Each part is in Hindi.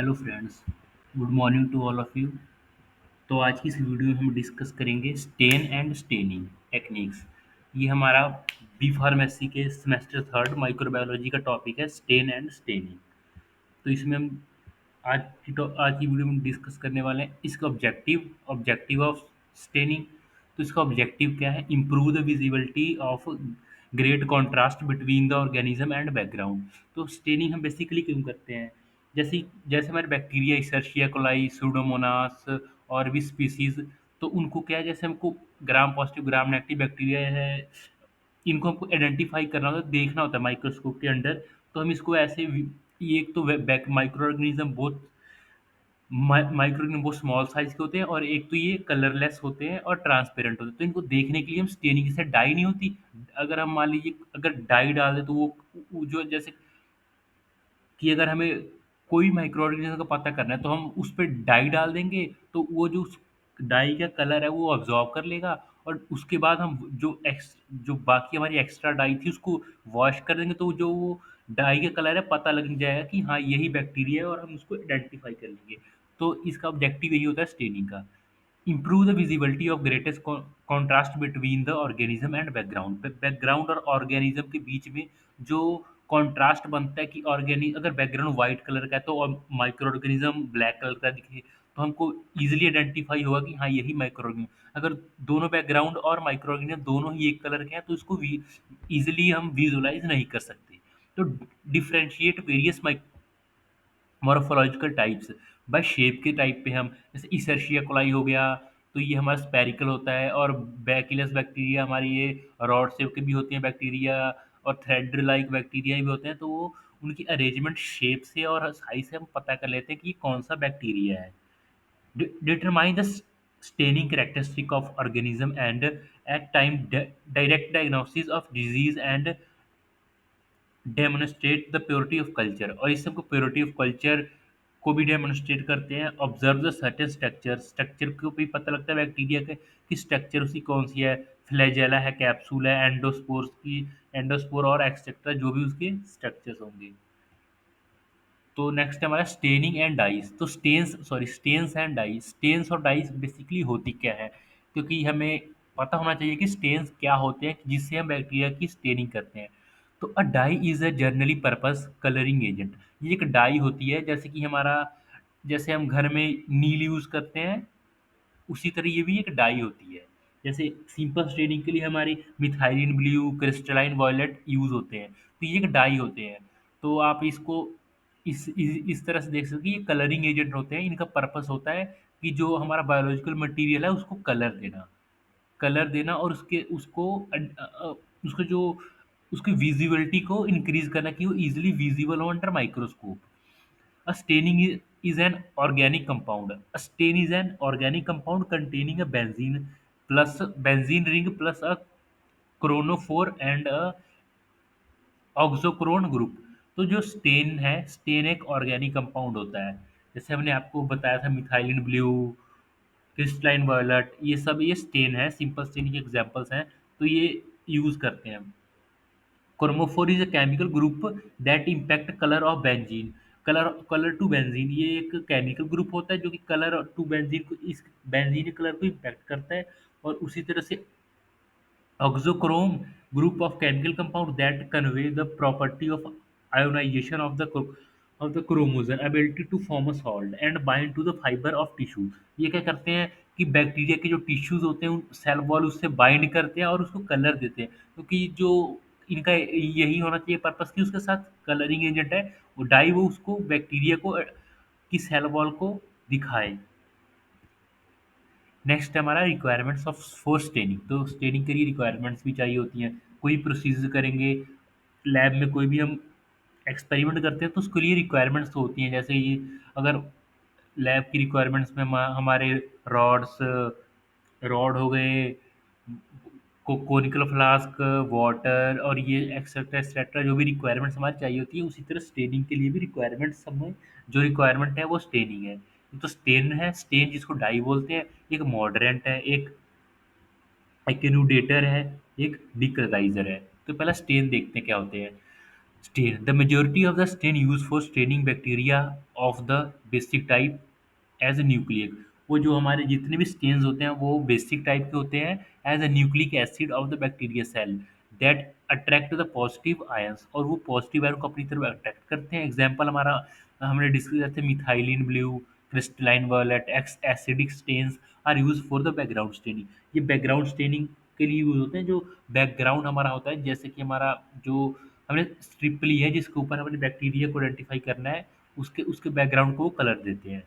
Hello friends, good morning to all of you. तो आज की इस वीडियो में हम डिस्कस करेंगे स्टेन एंड स्टेनिंग टेक्निक्स। ये हमारा बी फार्मेसी के सेमेस्टर थर्ड माइक्रोबायोलॉजी का टॉपिक है, स्टेन एंड स्टेनिंग। तो इसमें हम आज की वीडियो में डिस्कस करने वाले हैं इसका ऑब्जेक्टिव ऑब्जेक्टिव ऑफ स्टेनिंग। तो इसका ऑब्जेक्टिव क्या है? Improve the visibility of great contrast between the organism and background. तो स्टेनिंग हम बेसिकली क्यों करते हैं? जैसे जैसे हमारे बैक्टीरिया इशर्शिया कोलाई सूडोमोनास और भी स्पीसीज, तो उनको क्या है, जैसे हमको gram positive gram negative bacteria है, इनको हमको आइडेंटिफाई करना होता है, देखना होता है माइक्रोस्कोप के अंडर। तो हम इसको ऐसे ये एक तो बैक माइक्रो ऑर्गेनिज्म बहुत माइक्रो ऑर्गेनिज्म बहुत स्मॉल साइज के होते हैं, और एक तो ये कलरलेस होते हैं और ट्रांसपेरेंट होते हैं। तो इनको देखने के लिए हम स्टेनिंग, जैसे डाई नहीं होती, अगर हम मान लीजिए अगर डाई डाल दें तो वो जो जैसे कि अगर हमें कोई माइक्रो ऑर्गेनिज्म का पता करना है तो हम उस पे डाई डाल देंगे, तो वो जो उस डाई का कलर है वो ऑब्जॉर्व कर लेगा, और उसके बाद हम जो बाकी हमारी एक्स्ट्रा डाई थी उसको वॉश कर देंगे, तो जो वो डाई का कलर है पता लग जाएगा कि हाँ यही बैक्टीरिया है, और हम उसको आइडेंटिफाई कर लेंगे। तो इसका ऑब्जेक्टिव यही होता है स्टेनिंग का। improve the visibility of greatest contrast between the organism and background। Background और ऑर्गेनिज्म के बीच में जो कॉन्ट्रास्ट बनता है, कि ऑर्गेनिक अगर बैकग्राउंड वाइट कलर का है तो माइक्रो ऑर्गेनिज्म ब्लैक कलर का दिखे, तो हमको इजीली आइडेंटिफाई होगा कि हाँ यही माइक्रो ऑर्गेनिज्म। अगर दोनों बैकग्राउंड और माइक्रो ऑर्गेनिज्म दोनों ही एक कलर के हैं तो इसको इजीली हम विजुलाइज नहीं कर सकते। तो differentiate various morphological types by shape के टाइप पे हम, जैसे इसेर्शिया कोलाई हो गया, तो ये हमारा स्पेरिकल होता है, और बैकिलस बैक्टीरिया हमारी ये रॉड शेप के भी होते हैं बैक्टीरिया, और थ्रेड लाइक बैक्टीरिया भी होते हैं। तो वो उनकी अरेंजमेंट शेप से और साइज से हम पता कर लेते हैं कि ये कौन सा बैक्टीरिया है। Determine the staining characteristic of organism and at time direct diagnosis of disease and demonstrate the purity of culture, और इससे हमको प्योरिटी ऑफ कल्चर को भी डेमोन्स्ट्रेट करते हैं। Observe the certain structure, structure को भी पता लगता है बैक्टीरिया के कि स्ट्रक्चर उसकी कौन सी है, फ्लैजेला है, कैप्सूल है, एंडोस्पोर्स की एंडोस्पोर और एक्सेट्रा जो भी उसके स्ट्रक्चर्स होंगे। तो नेक्स्ट है हमारा स्टेनिंग एंड डाइस। तो स्टेन्स एंड डाइस, स्टेन्स और डाइस बेसिकली होती क्या है? क्योंकि हमें पता होना चाहिए कि स्टेन्स क्या होते हैं जिससे हम बैक्टीरिया की स्टेनिंग करते हैं। तो a dye is a generally purpose colouring agent. ये एक डाई होती है, जैसे कि हमारा, जैसे हम घर में नील यूज करते हैं, उसी तरह ये भी एक डाई होती है। जैसे सिंपल शेडिंग के लिए हमारी methylene blue, crystalline violet use होते हैं, तो ये एक डाई होते हैं। तो आप इसको इस तरह से देख सकते हैं कि ये कलरिंग एजेंट होते हैं। इनका पर्पस होता है कि जो हमारा बायोलॉजिकल मटेरियल है उसको कलर देना, और उसको जो उसकी विजिबिलिटी को इंक्रीज करना, कि वो इजिली विजिबल हो under microscope. A staining is an organic compound. A stain is an organic compound containing a benzene ring plus a chromophore and a ऑक्सोक्रोन group. तो जो स्टेन है, स्टेन एक ऑर्गेनिक कंपाउंड होता है, जैसे हमने आपको बताया था मिथाइलिन ब्लू, क्रिस्टलाइन वायलट, ये सब ये स्टेन है, सिंपल स्टेन के एग्जांपल्स हैं। तो ये यूज करते हैं। Chromophore is a chemical group that impact colour of benzene. Colour to benzene, ये एक केमिकल ग्रुप होता है जो कि कलर टू बेंजीन को, इस बेंजीन के कलर को इम्पैक्ट करता है। और उसी तरह से auxochrome group of chemical compound that convey the property of ionization of the chromosome ability to form a salt and bind to the fiber of tissue। ये क्या करते हैं कि बैक्टीरिया के जो टिश्यूज होते हैं उन सेल वॉल उससे बाइंड करते हैं और उसको कलर देते हैं, क्योंकि जो इनका यही होना चाहिए पर्पस कि उसके साथ कलरिंग एजेंट है, वो डाई वो उसको बैक्टीरिया को की सेल वॉल को दिखाए। नेक्स्ट है हमारा रिक्वायरमेंट्स ऑफ फॉर स्टेनिंग। तो स्टेनिंग के लिए रिक्वायरमेंट्स भी चाहिए होती हैं। कोई प्रोसीजर करेंगे लैब में, कोई भी हम एक्सपेरिमेंट करते हैं तो उसके लिए रिक्वायरमेंट्स तो होती हैं। जैसे ये अगर लैब की रिक्वायरमेंट्स में हमारे रॉड्स रॉड हो गए, कोनिकल फ्लास्क, वाटर, और ये एक्सेट्रा एक्सेट्रा जो भी रिक्वायरमेंट्स हमारी चाहिए होती है, उसी तरह स्टेनिंग के लिए भी रिक्वायरमेंट्स हमें, जो रिक्वायरमेंट है वो स्टेनिंग है। तो स्टेन है, स्टेन जिसको डाई बोलते हैं, एक मॉडरेंट है, एक एटेन्यूएटर है, एक डिकलराइजर है। तो पहला स्टेन देखते हैं क्या होते हैं। Stain. The majority of the stain used for staining bacteria of the basic type as a nucleic. वो जो हमारे जितने भी स्टेन्स होते हैं वो बेसिक टाइप के होते हैं as a nucleic acid of the bacteria cell that attract the positive ions, और वो पॉजिटिव आयन को अपनी तरफ अट्रैक्ट करते हैं। एग्जाम्पल हमारा हमने डिस्कस करते हैं methylene blue, crystalline violet, ex acidic stains are use for the background staining. ये बैकग्राउंड स्टेनिंग के लिए यूज होते हैं, जो बैकग्राउंड हमारा होता है, जैसे कि हमारा जो हमने स्ट्रिप ली है जिसके ऊपर हमने बैक्टीरिया को आइडेंटिफाई करना है, उसके उसके बैकग्राउंड को वो कलर देते हैं।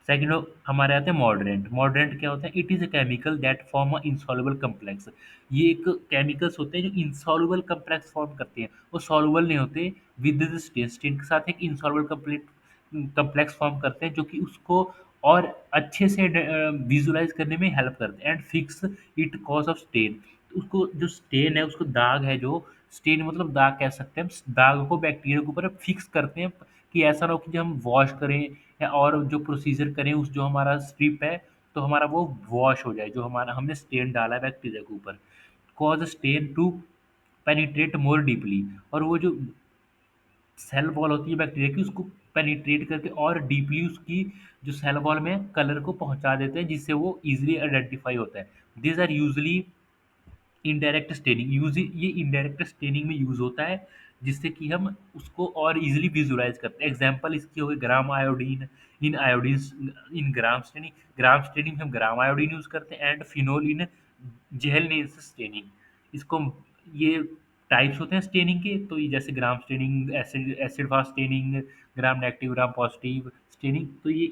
सेकंड हमारे आते हैं मॉडरेंट। मॉडरेंट क्या होता है? It is a chemical that form a insoluble complex. ये एक केमिकल्स होते हैं जो इंसॉल्युबल कम्प्लेक्स फॉर्म करते हैं, वो सॉल्युबल नहीं होते। विद द स्टेन, स्टेन के साथ एक इंसॉल्युबल कम्प्लेक्स फॉर्म करते हैं जो कि उसको और अच्छे से विजुलाइज करने में हेल्प करते हैं and fix it cause of stain. उसको जो स्टेन है, उसको दाग है, जो स्टेन मतलब दाग कह सकते हैं, दाग को बैक्टीरिया के ऊपर फिक्स करते हैं कि ऐसा ना हो कि जब हम वॉश करें या और जो प्रोसीजर करें उस जो हमारा स्ट्रिप है तो हमारा वो वॉश हो जाए, जो हमारा हमने स्टेन डाला है बैक्टीरिया के ऊपर। Cause stain to penetrate more deeply, और वो जो सेल वॉल होती है बैक्टीरिया की उसको पेनिट्रेट करके और डीपली उसकी जो सेल वॉल में कलर को पहुंचा देते हैं, जिससे वो इजीली आइडेंटिफाई होता है। This are usually indirect staining. Use ये इनडायरेक्ट स्टेनिंग में यूज होता है, जिससे कि हम उसको और इजीली विजुलाइज करते हैं। एग्जांपल इसकी हो गई Gram iodine in iodine in Gram staining. Gram staining में हम ग्राम आयोडीन यूज करते हैं and phenol in Ziehl Neelsen staining. इसको ये टाइप्स होते हैं स्टेनिंग के, तो ये जैसे Gram staining, acid acid fast staining, Gram negative, Gram positive staining, तो ये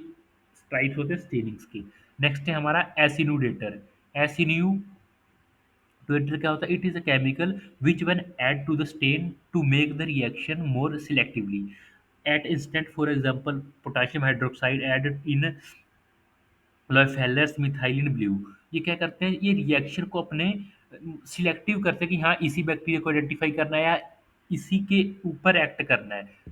टाइप्स होते हैं स्टेनिंग्स के। नेक्स्ट है हमारा एसिनुडेटर। एसिन्यू ट्विटर क्या होता है? It is a chemical which when add to the stain to make the reaction more selectively at instant. For example potassium hydroxide added in Loeffler's methylene blue. ये क्या करते हैं? ये रिएक्शन को अपने सिलेक्टिव करते हैं कि हाँ इसी बैक्टीरिया को आइडेंटिफाई करना है या इसी के ऊपर एक्ट करना है।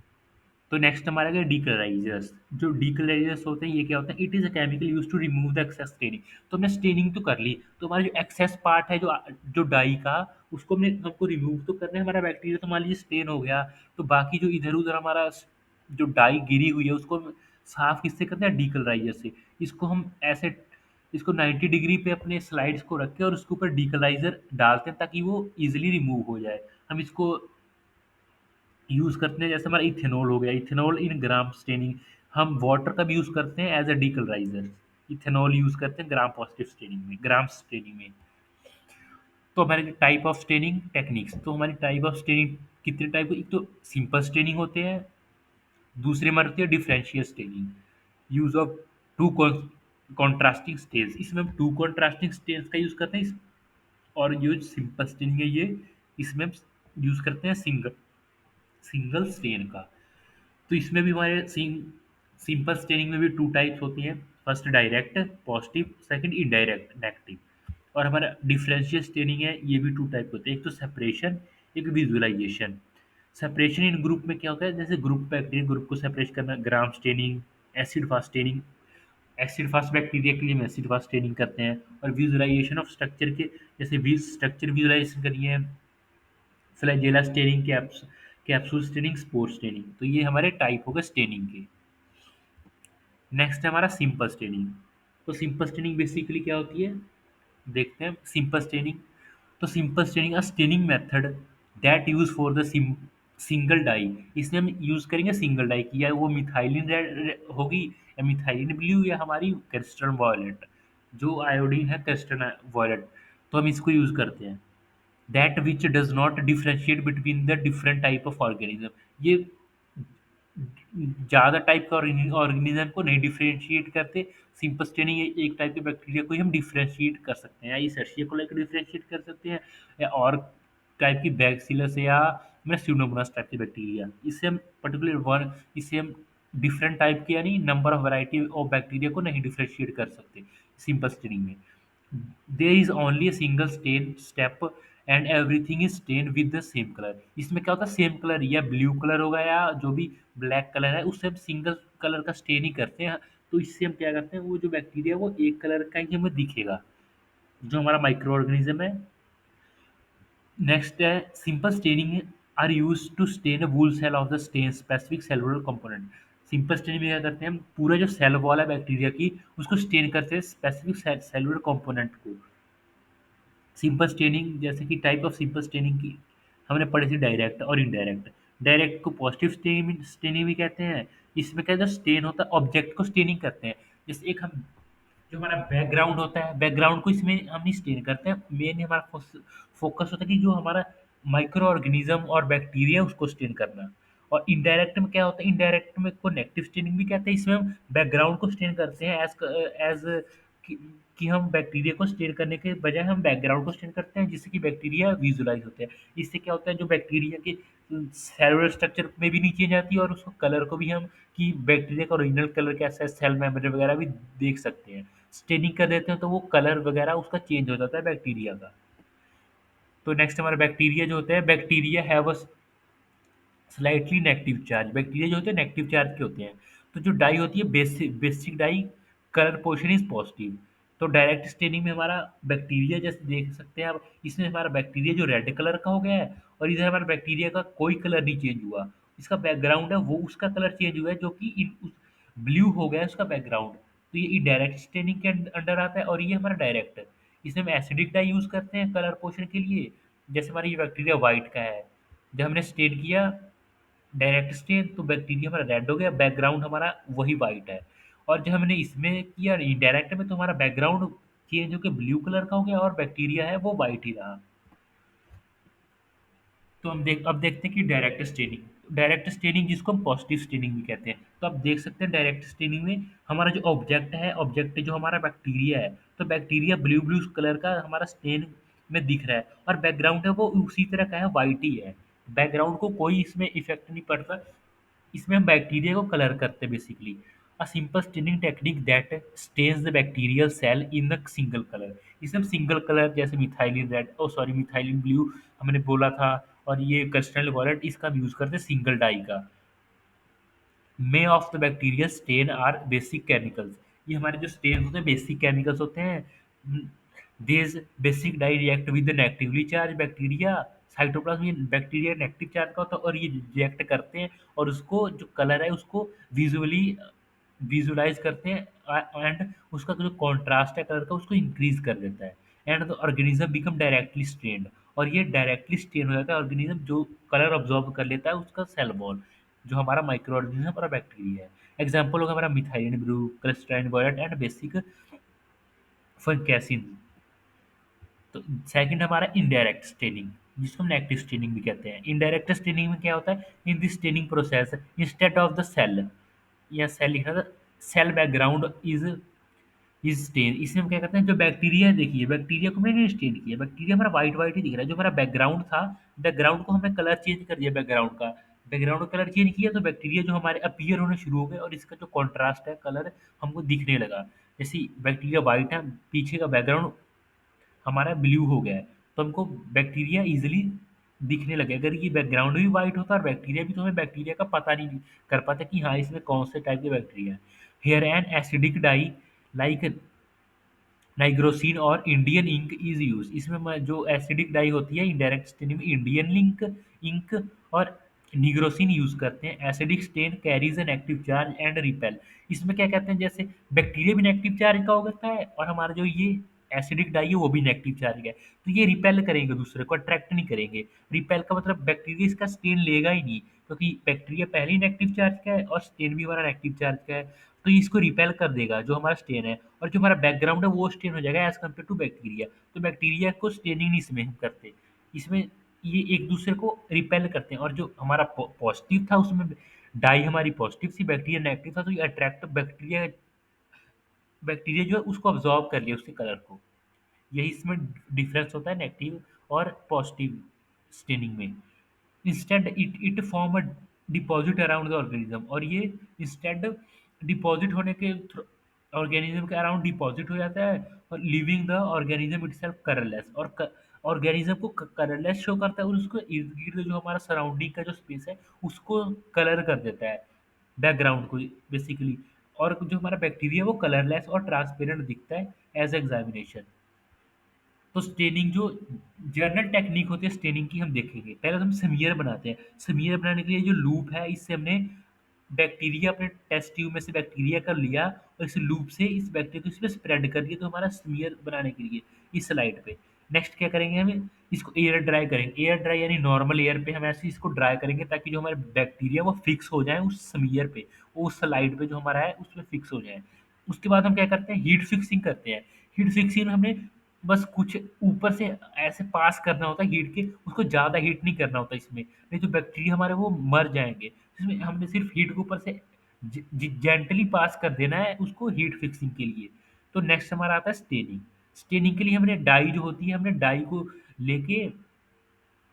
तो नेक्स्ट हमारा क्या? डीकलराइजर्स। जो डीकलराइजर्स होते हैं ये क्या होता है? It is a chemical use to remove the excess staining. तो हमने स्टेनिंग तो कर ली, तो हमारा जो एक्सेस पार्ट है जो जो डाई का, उसको हमको रिमूव तो करना है। हमारा बैक्टीरिया तो मान लीजिए स्टेन हो गया, तो बाकी जो इधर उधर हमारा जो डाई गिरी हुई है उसको हम साफ किससे करते हैं? डीकलराइजर से। इसको हम ऐसे इसको 90 डिग्री पे अपने स्लाइड्स को रख के और उसके ऊपर डीकलाइजर डालते हैं ताकि वो इजीली रिमूव हो जाए। हम इसको यूज़ करते हैं, जैसे हमारा इथेनॉल हो गया, इथेनॉल इन ग्राम स्टेनिंग। हम वाटर का भी यूज़ करते हैं एज अ डीकलराइजर। इथेनॉल यूज़ करते हैं ग्राम पॉजिटिव स्टेनिंग में, ग्राम स्टेनिंग में। तो हमारे टाइप ऑफ स्टेनिंग टेक्निक्स, तो हमारी टाइप ऑफ स्टेनिंग कितने टाइप की? एक तो सिंपल स्टेनिंग होते हैं, दूसरे हमारे होती है differential staining. Use of to contrasting stage, इसमें हम टू कॉन्ट्रास्टिंग स्टेज का यूज़ करते हैं और जो सिंपल स्टेनिंग है ये इसमें हम यूज़ करते हैं सिंगल सिंगल स्टेन का। तो इसमें भी हमारे सिंपल स्टेनिंग में भी टू टाइप्स होती हैं। First direct positive, second indirect negative. और हमारा डिफरेंशियल स्टेनिंग है, ये भी टू टाइप होते हैं, एक तो सेपरेशन, एक विजुअलाइजेशन। सेपरेशन इन ग्रुप में क्या होता है? जैसे ग्रुप बैक्टीरिया ग्रुप को सेपरेट करना, gram staining, acid fast staining. Acid fast bacteria के लिए हम एसिड फास्ट स्टेनिंग करते हैं। और विजुअलाइजेशन ऑफ स्ट्रक्चर के, जैसे स्ट्रक्चर विजुअलाइजेशन करिए, flagella staining, capsule staining, spore staining. तो ये हमारे टाइप हो गए स्टेनिंग के। नेक्स्ट है हमारा सिंपल स्टेनिंग। तो सिंपल स्टेनिंग बेसिकली क्या होती है? देखते हैं सिंपल स्टेनिंग। तो simple staining a staining method that use for the single dye. इसमें हम यूज करेंगे सिंगल डाई की, या वो मिथाइलिन रेड होगी या मिथाइलिन ब्लू या हमारी क्रिस्टल वॉयलेट, जो आयोडीन है क्रिस्टल वॉयलेट, तो हम इसको यूज करते हैं। That which does not differentiate between the different type of organism. ये ज़्यादा टाइप का ऑर्गेनिज्म को नहीं डिफरेंशिएट करते। सिंपल स्टेनिंग एक टाइप के बैक्टीरिया को ही हम डिफरेंशिएट कर सकते हैं, या इस अर्शिया को लेकर डिफरेंशिएट कर सकते हैं, या और टाइप की बैक्सीलस या मैं स्यूडोमोनास टाइप की बैक्टीरिया, इससे हम पर्टिकुलर वन, इससे हम डिफरेंट टाइप के यानी number of variety of bacteria को नहीं डिफरेंशिएट कर सकते सिंपल स्टेनिंग में। There is only a single stain step and everything is stain with the same colour. इसमें क्या होता है? सेम कलर, या ब्लू कलर होगा या जो भी ब्लैक कलर है, उससे हम सिंगल कलर का स्टेन ही करते हैं। तो इससे हम क्या करते हैं? वो जो बैक्टीरिया वो एक कलर का ही हमें दिखेगा, जो हमारा माइक्रो ऑर्गेनिज्म है। नेक्स्ट है simple staining are use to stain whole cell of the stain specific cellular component. Simple staining में क्या करते हैं हम, पूरा जो सेल वॉल है बैक्टीरिया की उसको स्टेन करते हैं स्पेसिफिक सेलुलर कंपोनेंट को। सिंपल स्टेनिंग जैसे कि टाइप ऑफ सिंपल स्टेनिंग की हमने पढ़ी थी, डायरेक्ट और इनडायरेक्ट। डायरेक्ट को पॉजिटिव स्टेनिंग स्टेनिंग भी कहते हैं। इसमें क्या है, जो स्टेन होता है ऑब्जेक्ट को स्टेनिंग करते हैं। जैसे एक हम जो हमारा बैकग्राउंड होता है, बैकग्राउंड को इसमें हम नहीं स्टेन करते हैं, मेन हमारा फोकस होता है कि जो हमारा माइक्रो ऑर्गेनिज्म और बैक्टीरिया उसको स्टेन करना। और इनडायरेक्ट में क्या होता है, इनडायरेक्ट में को नेगेटिव स्टेनिंग भी कहते हैं। इसमें हम बैकग्राउंड को स्टेन करते हैं एज कि, कि हम बैक्टीरिया को स्टेन करने के बजाय हम बैकग्राउंड को स्टेन करते हैं, जिससे कि बैक्टीरिया विजुलाइज होते हैं। इससे क्या होता है, जो बैक्टीरिया के सेलुलर स्ट्रक्चर में भी नहीं चेंज आती है, और उसको कलर को भी हम कि बैक्टीरिया का ओरिजिनल कलर कैसा है, सेल मेम्ब्रेन वगैरह भी देख सकते हैं। स्टेनिंग कर देते हैं तो वो कलर वगैरह उसका चेंज हो जाता है बैक्टीरिया का। तो नेक्स्ट हमारा बैक्टीरिया जो होता है, bacteria have a slightly negative charge. Bacteria जो होते हैं नेगेटिव चार्ज के होते हैं। तो जो डाई होती है basic basic dye colour portion is positive. तो डायरेक्ट स्टेनिंग में हमारा बैक्टीरिया जैसे देख सकते हैं आप, इसमें हमारा बैक्टीरिया जो रेड कलर का हो गया है, और इधर हमारा बैक्टीरिया का कोई कलर नहीं चेंज हुआ। इसका बैकग्राउंड है वो उसका कलर चेंज हुआ है, जो कि ब्लू हो गया है उसका बैकग्राउंड। तो ये डायरेक्ट स्टेनिंग के अंडर आता है, और ये हमारा डायरेक्ट है। इसमें हम एसिडिक डाई यूज करते हैं कलर पोर्शन के लिए। जैसे हमारा ये बैक्टीरिया व्हाइट का है, जब हमने स्टेन किया डायरेक्ट स्टेन तो बैक्टीरिया हमारा रेड हो गया, बैकग्राउंड हमारा वही वाइट है। और जब हमने इसमें किया इनडायरेक्ट में, तो हमारा बैकग्राउंड चेंज होकर ब्लू कलर का हो गया, और बैक्टीरिया है वो वाइट ही रहा। तो हम अब देखते हैं कि डायरेक्ट स्टेनिंग, डायरेक्ट स्टेनिंग जिसको हम पॉजिटिव स्टेनिंग भी कहते हैं। तो आप देख सकते हैं डायरेक्ट स्टेनिंग में हमारा जो ऑब्जेक्ट है, ऑब्जेक्ट जो हमारा बैक्टीरिया है, तो बैक्टीरिया ब्लू ब्लू कलर का हमारा स्टेन में दिख रहा है, और बैकग्राउंड है वो उसी तरह का है, वाइट ही है। बैकग्राउंड को कोई इसमें इफेक्ट नहीं पड़ता। इसमें हम बैक्टीरिया को कलर करते हैं basically. A simple staining technique that stains the bacterial cell in a single colour. इसे हम सिंगल कलर जैसे methylene red, oh sorry methylene blue हमने बोला था, और ये क्रिस्टल वॉलेट इसका हम यूज करते हैं सिंगल डाई का। May of the bacteria stain are basic chemicals. ये हमारे जो स्टेन होते हैं बेसिक केमिकल्स होते हैं। This basic dye react with negatively charge bacteria. Cytoplasm में बैक्टीरिया नेगेटिव चार्ज का होता है, और ये रिएक्ट करते हैं, और उसको जो कलर है उसको विजुअली विजुलाइज करते हैं, एंड उसका जो कॉन्ट्रास्ट है कलर का उसको इंक्रीज कर देता है। And the organism become directly stained. और ये डायरेक्टली स्टेन हो जाता है ऑर्गेनिज्म, जो कलर ऑब्जॉर्व कर लेता है उसका सेल वॉल, जो हमारा माइक्रो ऑर्गेनिज्म और बैक्टीरिया है। एग्जाम्पल होगा हमारा methylene blue, crystalline violet and basic fuchsin. तो सेकंड हमारा इनडायरेक्ट स्टेनिंग, जिसको हम नेगेटिव स्टेनिंग भी कहते हैं। इनडायरेक्ट स्टेनिंग में क्या होता है, in this staining process instead of the cell, या सेल लिखा था, सेल बैकग्राउंड इज स्टेन। इसमें हम क्या करते हैं, जो बैक्टीरिया है देखिए, बैक्टीरिया को मैंने स्टेन किया, बैक्टीरिया हमारा वाइट वाइट ही दिख रहा है। जो हमारा बैकग्राउंड था, बैकग्राउंड को हमने कलर चेंज कर दिया, बैकग्राउंड का बैकग्राउंड का कलर चेंज किया, तो बैक्टीरिया जो हमारे अपीयर होने शुरू हो गए, और इसका जो कॉन्ट्रास्ट है कलर हमको दिखने लगा। जैसे बैक्टीरिया वाइट है, पीछे का बैकग्राउंड हमारा ब्लू हो गया है, तो हमको बैक्टीरिया इजीली दिखने लगे। अगर ये बैकग्राउंड भी वाइट होता और बैक्टीरिया भी, तो हमें बैक्टीरिया का पता नहीं कर पाता कि हाँ इसमें कौन से टाइप के बैक्टीरिया है। Here an acidic dye like nigrosin और इंडियन इंक इज यूज। इसमें जो एसिडिक डाई होती है इनडायरेक्ट स्टेन में इंडियन लिंक इंक और निग्रोसिन यूज करते हैं। Acidic stain carries an active charge and repel. इसमें क्या कहते हैं, जैसे बैक्टीरिया भी नेगेटिव चार्ज का हो सकता है, और हमारा जो ये एसिडिक डाई है वो भी नेगेटिव चार्ज का है, तो ये रिपेल करेंगे, दूसरे को अट्रैक्ट नहीं करेंगे। रिपेल का मतलब बैक्टीरिया इसका स्टेन लेगा ही नहीं, क्योंकि बैक्टीरिया पहले ही नेगेटिव चार्ज का है, और स्टेन भी हमारा नेगेटिव चार्ज का है, तो ये इसको रिपेल कर देगा जो हमारा स्टेन है। और जो हमारा बैकग्राउंड है वो स्टेन हो जाएगा एज कम्पेयर टू बैक्टीरिया। तो बैक्टीरिया को स्टेनिंग नहीं इसमें हम करते, इसमें ये एक दूसरे को रिपेल करते हैं। और जो हमारा पॉजिटिव था उसमें डाई हमारी पॉजिटिव थी, बैक्टीरिया नेगेटिव था, तो ये अट्रैक्ट बैक्टीरिया बैक्टीरिया जो है उसको ऑब्जॉर्व कर लिया उसके कलर को। यही इसमें डिफरेंस होता है नेगेटिव और पॉजिटिव स्टेनिंग में। Instead it it form a deposit around the organism. और ये इंस्टेड डिपॉजिट होने के ऑर्गेनिज्म के अराउंड डिपॉजिट हो जाता है, और living the organism itself colourless. और ऑर्गेनिज्म को कलरलेस शो करता है, और उसको इर्द गिर्द जो हमारा सराउंडिंग का जो स्पेस है उसको कलर कर देता है, बैकग्राउंड को बेसिकली। और जो हमारा बैक्टीरिया वो कलरलेस और ट्रांसपेरेंट दिखता है एज एग्जामिनेशन। तो स्टेनिंग जो जनरल टेक्निक होती है स्टेनिंग की हम देखेंगे। पहले तो हम स्मीयर बनाते हैं। स्मीयर बनाने के लिए जो लूप है इससे हमने बैक्टीरिया अपने टेस्ट ट्यूब में से बैक्टीरिया कर लिया और इस लूप से इस बैक्टीरिया को इसमें स्प्रेड कर दिया तो हमारा स्मीयर बनाने के लिए इस स्लाइड पे। नेक्स्ट क्या करेंगे हम इसको एयर ड्राई करेंगे। एयर ड्राई यानी नॉर्मल एयर पे हम ऐसे इसको ड्राई करेंगे ताकि जो हमारे बैक्टीरिया वो फिक्स हो जाए उस स्मीयर पे, उस स्लाइड पे जो हमारा है उसमें फिक्स हो जाए। उसके बाद हम क्या करते हैं हीट फिक्सिंग करते हैं। हीट फिक्सिंग में हमने बस कुछ ऊपर से ऐसे पास करना होता है हीट के, उसको ज़्यादा हीट नहीं करना होता इसमें, नहीं तो बैक्टीरिया हमारे वो मर जाएँगे। इसमें हमने सिर्फ़ हीट को ऊपर से जेंटली पास कर देना है उसको हीट फिक्सिंग के लिए। तो नेक्स्ट हमारा आता है स्टेनिंग। स्टेनिंग के लिए हमने डाई जो होती है हमने डाई को लेके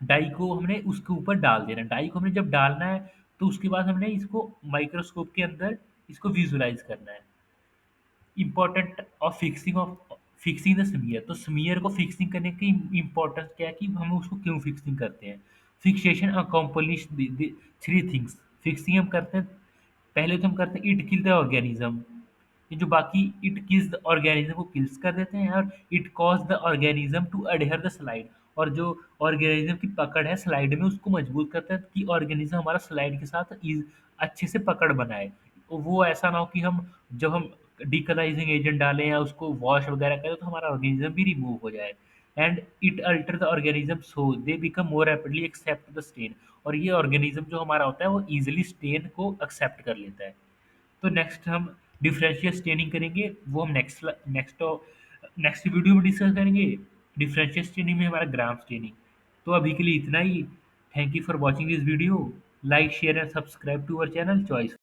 डाई को हमने उसके ऊपर डाल देना है। डाई को हमने जब डालना है तो उसके बाद हमने इसको माइक्रोस्कोप के अंदर इसको विजुलाइज़ करना है। Important of fixing the smear. तो स्मीयर को फिक्सिंग करने की इम्पोर्टेंस क्या है कि हम उसको क्यों फिक्सिंग करते हैं। Fixation accomplish three things. Fixing हम करते हैं, पहले तो हम करते हैं इट किल द ऑर्गेनिज्म। ये जो बाकी इट किल्स द ऑर्गेनिज्म को किल्स कर देते हैं और it cause the organism to adhere the slide. और जो ऑर्गेनिज्म की पकड़ है स्लाइड में उसको मजबूत करता है कि ऑर्गेनिज्म हमारा स्लाइड के साथ अच्छे से पकड़ बनाए। वो ऐसा ना हो कि हम जब हम डिकलराइजिंग एजेंट डालें या उसको वॉश वगैरह करें तो हमारा ऑर्गेनिज्म भी रिमूव हो जाए। And it alter the organism so they become more rapidly accept the stain. और ये ऑर्गेनिज्म जो हमारा होता है वो ईजिली स्टेन को एक्सेप्ट कर लेता है। तो नेक्स्ट हम डिफरेंशियल स्टेनिंग करेंगे, वो हम नेक्स्ट नेक्स्ट वीडियो में डिस्कस करेंगे। डिफरेंशियल स्टेनिंग में हमारा ग्राम स्टेनिंग। तो अभी के लिए इतना ही। Thank you for watching this video. Like share and subscribe to our channel choice.